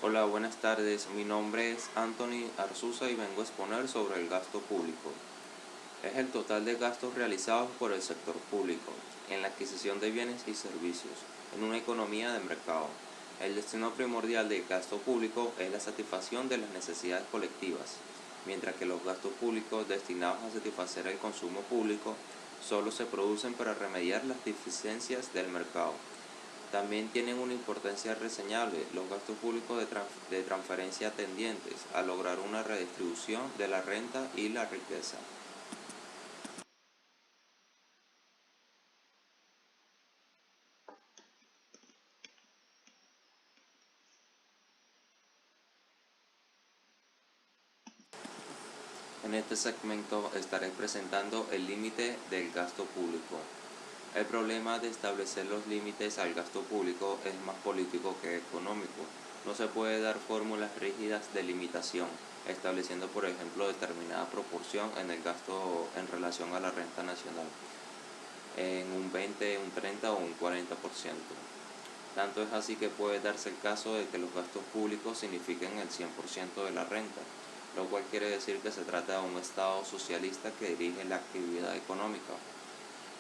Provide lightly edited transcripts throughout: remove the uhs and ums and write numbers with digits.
Hola, buenas tardes. Mi nombre es Anthony Arzuza y vengo a exponer sobre el gasto público. Es el total de gastos realizados por el sector público en la adquisición de bienes y servicios en una economía de mercado. El destino primordial del gasto público es la satisfacción de las necesidades colectivas, mientras que los gastos públicos destinados a satisfacer el consumo público solo se producen para remediar las deficiencias del mercado. También tienen una importancia reseñable los gastos públicos de transferencia tendientes a lograr una redistribución de la renta y la riqueza. En este segmento estaré presentando el límite del gasto público. El problema de establecer los límites al gasto público es más político que económico. No se puede dar fórmulas rígidas de limitación, estableciendo por ejemplo determinada proporción en el gasto en relación a la renta nacional, en un 20, un 30 o un 40%. Tanto es así que puede darse el caso de que los gastos públicos signifiquen el 100% de la renta, lo cual quiere decir que se trata de un Estado socialista que dirige la actividad económica.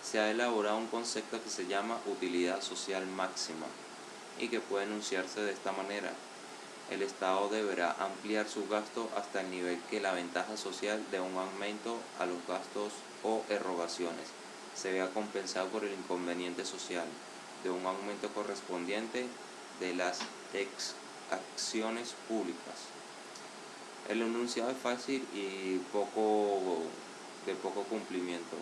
Se ha elaborado un concepto que se llama utilidad social máxima y que puede enunciarse de esta manera. El Estado deberá ampliar su gasto hasta el nivel que la ventaja social de un aumento a los gastos o erogaciones se vea compensado por el inconveniente social de un aumento correspondiente de las acciones públicas. El enunciado es fácil y de poco cumplimiento.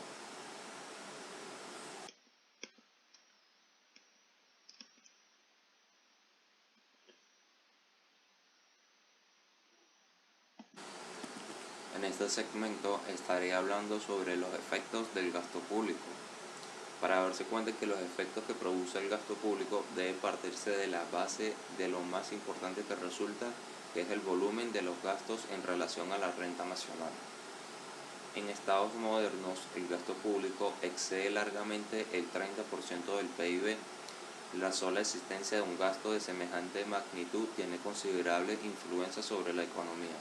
En este segmento estaré hablando sobre los efectos del gasto público. Para darse cuenta que los efectos que produce el gasto público debe partirse de la base de lo más importante que resulta, que es el volumen de los gastos en relación a la renta nacional. En estados modernos, el gasto público excede largamente el 30% del PIB. La sola existencia de un gasto de semejante magnitud tiene considerable influencia sobre la economía.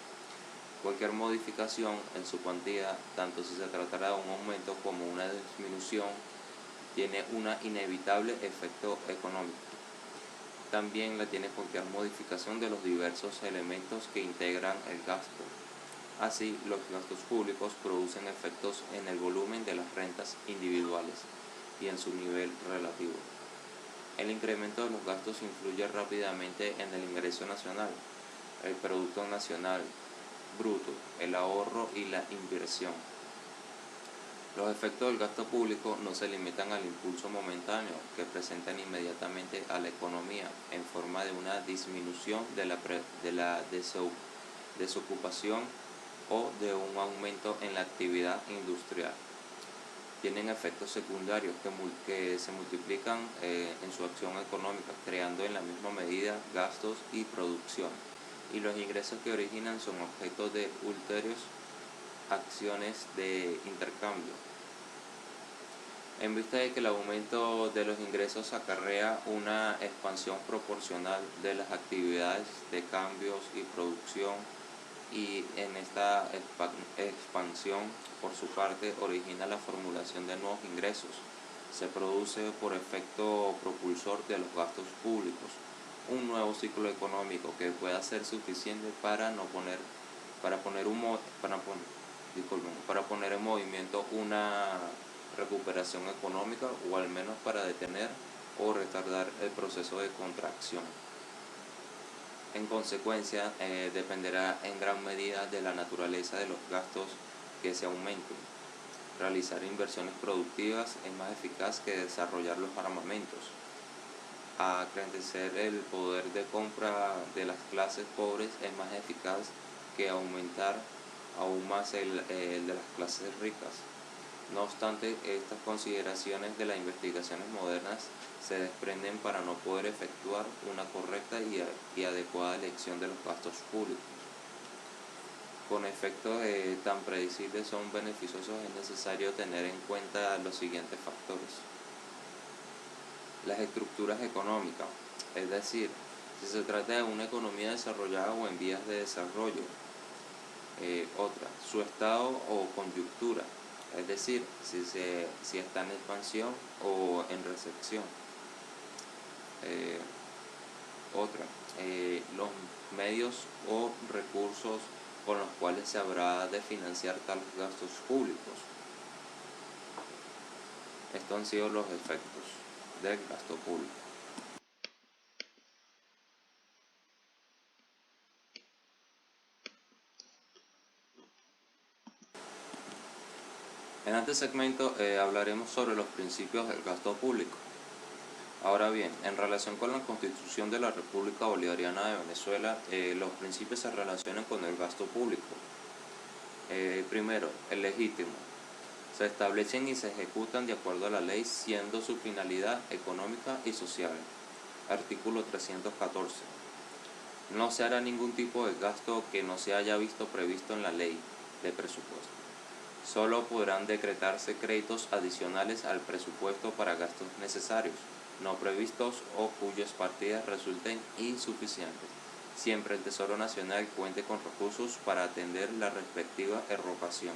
Cualquier modificación en su cuantía, tanto si se tratará de un aumento como una disminución, tiene un inevitable efecto económico. También la tiene cualquier modificación de los diversos elementos que integran el gasto. Así, los gastos públicos producen efectos en el volumen de las rentas individuales y en su nivel relativo. El incremento de los gastos influye rápidamente en el ingreso nacional, el Producto Nacional Bruto, el ahorro y la inversión. Los efectos del gasto público no se limitan al impulso momentáneo que presentan inmediatamente a la economía en forma de una disminución de la desocupación o de un aumento en la actividad industrial. Tienen efectos secundarios que se multiplican en su acción económica, creando en la misma medida gastos y producción. Y los ingresos que originan son objetos de ulteriores acciones de intercambio. En vista de que el aumento de los ingresos acarrea una expansión proporcional de las actividades de cambios y producción, y en esta expansión, por su parte, origina la formulación de nuevos ingresos. Se produce por efecto propulsor de los gastos públicos un nuevo ciclo económico que pueda ser suficiente para poner en movimiento una recuperación económica, o al menos para detener o retardar el proceso de contracción. En consecuencia, dependerá en gran medida de la naturaleza de los gastos que se aumenten. Realizar inversiones productivas es más eficaz que desarrollar los armamentos. Acrecentar el poder de compra de las clases pobres es más eficaz que aumentar aún más el de las clases ricas. No obstante, estas consideraciones de las investigaciones modernas se desprenden para no poder efectuar una correcta y adecuada elección de los gastos públicos. Con efectos tan predecibles son beneficiosos, es necesario tener en cuenta los siguientes factores. Las estructuras económicas, es decir, si se trata de una economía desarrollada o en vías de desarrollo. Otra, su estado o coyuntura, es decir, si está en expansión o en recesión. Otra, los medios o recursos con los cuales se habrá de financiar tales gastos públicos. Estos han sido los efectos del gasto público. En este segmento hablaremos sobre los principios del gasto público. Ahora bien, en relación con la Constitución de la República Bolivariana de Venezuela, los principios se relacionan con el gasto público. Primero, el legítimo. Se establecen y se ejecutan de acuerdo a la ley, siendo su finalidad económica y social. Artículo 314. No se hará ningún tipo de gasto que no se haya visto previsto en la ley de presupuesto. Solo podrán decretarse créditos adicionales al presupuesto para gastos necesarios, no previstos o cuyas partidas resulten insuficientes, siempre el Tesoro Nacional cuente con recursos para atender la respectiva erogación.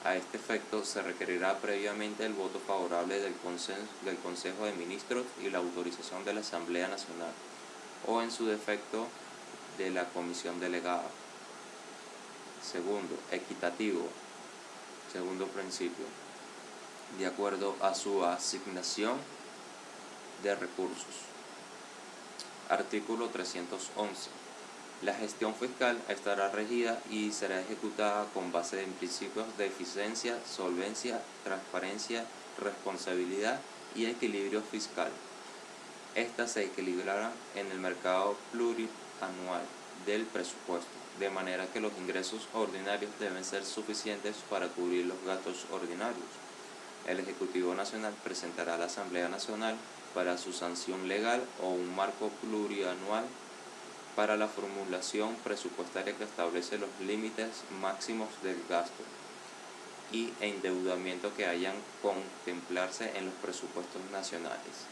A este efecto se requerirá previamente el voto favorable del Consejo de Ministros y la autorización de la Asamblea Nacional, o en su defecto de la Comisión Delegada. Segundo, equitativo. Segundo principio, de acuerdo a su asignación de recursos. Artículo 311. La gestión fiscal estará regida y será ejecutada con base en principios de eficiencia, solvencia, transparencia, responsabilidad y equilibrio fiscal. Estas se equilibrarán en el mercado plurianual del presupuesto, de manera que los ingresos ordinarios deben ser suficientes para cubrir los gastos ordinarios. El Ejecutivo Nacional presentará a la Asamblea Nacional para su sanción legal o un marco plurianual para la formulación presupuestaria que establece los límites máximos del gasto y endeudamiento que hayan contemplarse en los presupuestos nacionales.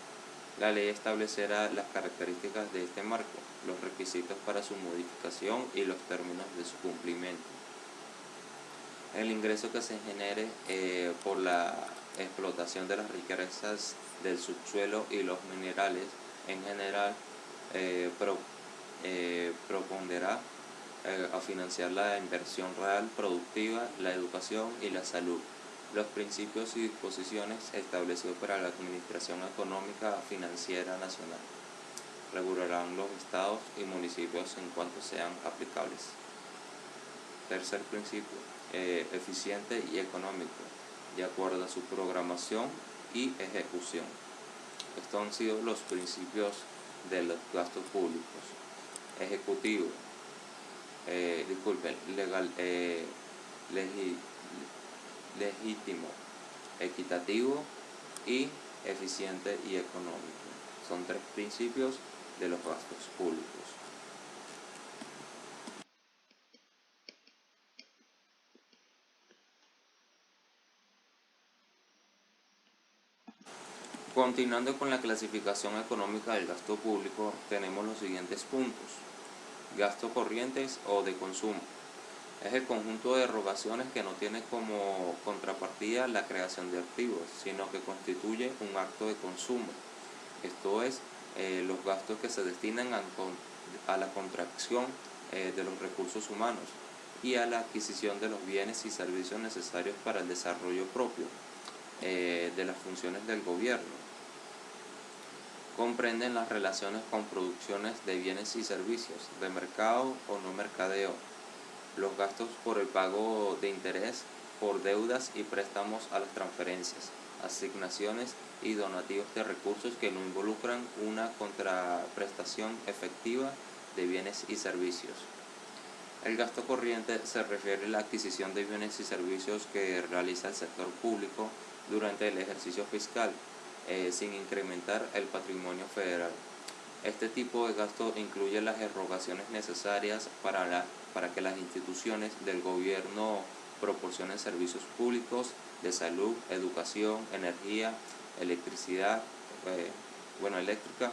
La ley establecerá las características de este marco, los requisitos para su modificación y los términos de su cumplimiento. El ingreso que se genere por la explotación de las riquezas del subsuelo y los minerales en general propondrá a financiar la inversión real productiva, la educación y la salud. Los principios y disposiciones establecidos para la Administración Económica Financiera Nacional regularán los estados y municipios en cuanto sean aplicables. Tercer principio, eficiente y económico, de acuerdo a su programación y ejecución. Estos han sido los principios de los gastos públicos. Ejecutivo, legal, legítimo, equitativo y eficiente y económico. Son tres principios de los gastos públicos. Continuando con la clasificación económica del gasto público, tenemos los siguientes puntos. Gasto corrientes o de consumo. Es el conjunto de erogaciones que no tiene como contrapartida la creación de activos, sino que constituye un acto de consumo. Esto es, los gastos que se destinan a la contracción de los recursos humanos y a la adquisición de los bienes y servicios necesarios para el desarrollo propio de las funciones del gobierno. Comprenden las relaciones con producciones de bienes y servicios, de mercado o no mercadeo, los gastos por el pago de interés, por deudas y préstamos a las transferencias, asignaciones y donativos de recursos que no involucran una contraprestación efectiva de bienes y servicios. El gasto corriente se refiere a la adquisición de bienes y servicios que realiza el sector público durante el ejercicio fiscal, sin incrementar el patrimonio federal. Este tipo de gasto incluye las erogaciones necesarias para que las instituciones del gobierno proporcionen servicios públicos de salud, educación, energía, electricidad, eléctrica,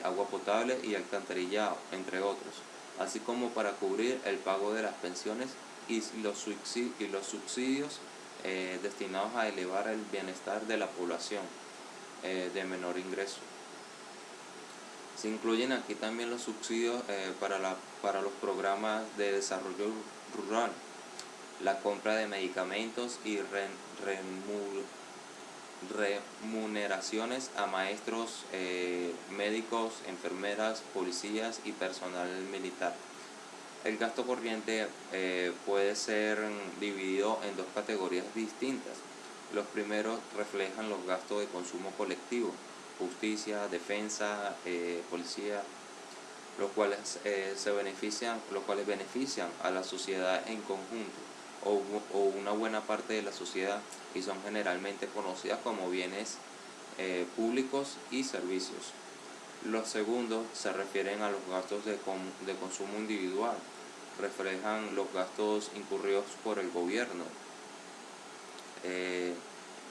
agua potable y alcantarillado, entre otros, así como para cubrir el pago de las pensiones y los subsidios destinados a elevar el bienestar de la población de menor ingreso. Se incluyen aquí también los subsidios para los programas de desarrollo rural, la compra de medicamentos y remuneraciones a maestros, médicos, enfermeras, policías y personal militar. El gasto corriente puede ser dividido en dos categorías distintas. Los primeros reflejan los gastos de consumo colectivo, justicia, defensa, policía, los cuales benefician a la sociedad en conjunto o una buena parte de la sociedad, y son generalmente conocidas como bienes públicos y servicios. Los segundos se refieren a los gastos de consumo individual, reflejan los gastos incurridos por el gobierno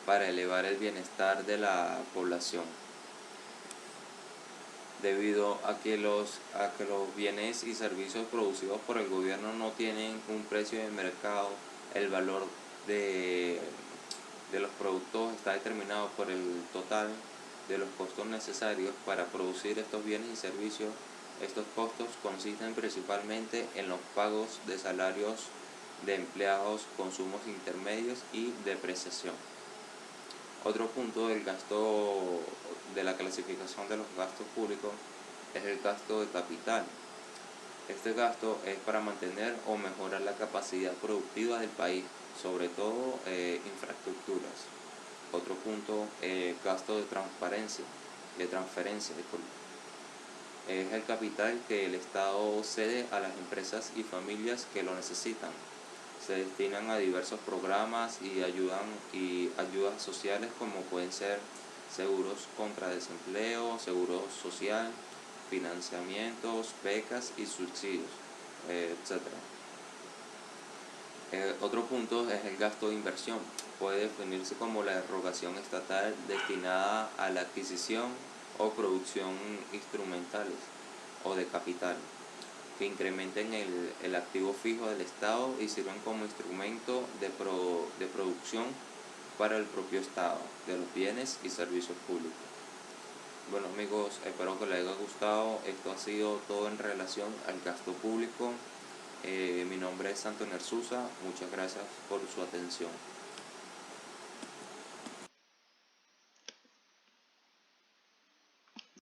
para elevar el bienestar de la población. Debido a que los bienes y servicios producidos por el gobierno no tienen un precio de mercado, el valor de los productos está determinado por el total de los costos necesarios para producir estos bienes y servicios. Estos costos consisten principalmente en los pagos de salarios de empleados, consumos intermedios y depreciación. Otro punto del gasto, de la clasificación de los gastos públicos, es el gasto de capital. Este gasto es para mantener o mejorar la capacidad productiva del país, sobre todo infraestructuras. Otro punto, gasto de transferencia, es el capital que el Estado cede a las empresas y familias que lo necesitan. Se destinan a diversos programas y ayudas sociales, como pueden ser seguros contra desempleo, seguro social, financiamientos, becas y subsidios, etc. Otro punto es el gasto de inversión. Puede definirse como la erogación estatal destinada a la adquisición o producción instrumentales o de capital, que incrementen el activo fijo del Estado y sirven como instrumento de producción para el propio Estado de los bienes y servicios públicos. Bueno amigos, espero que les haya gustado. Esto ha sido todo en relación al gasto público. Mi nombre es Antonio Arzuza. Muchas gracias por su atención.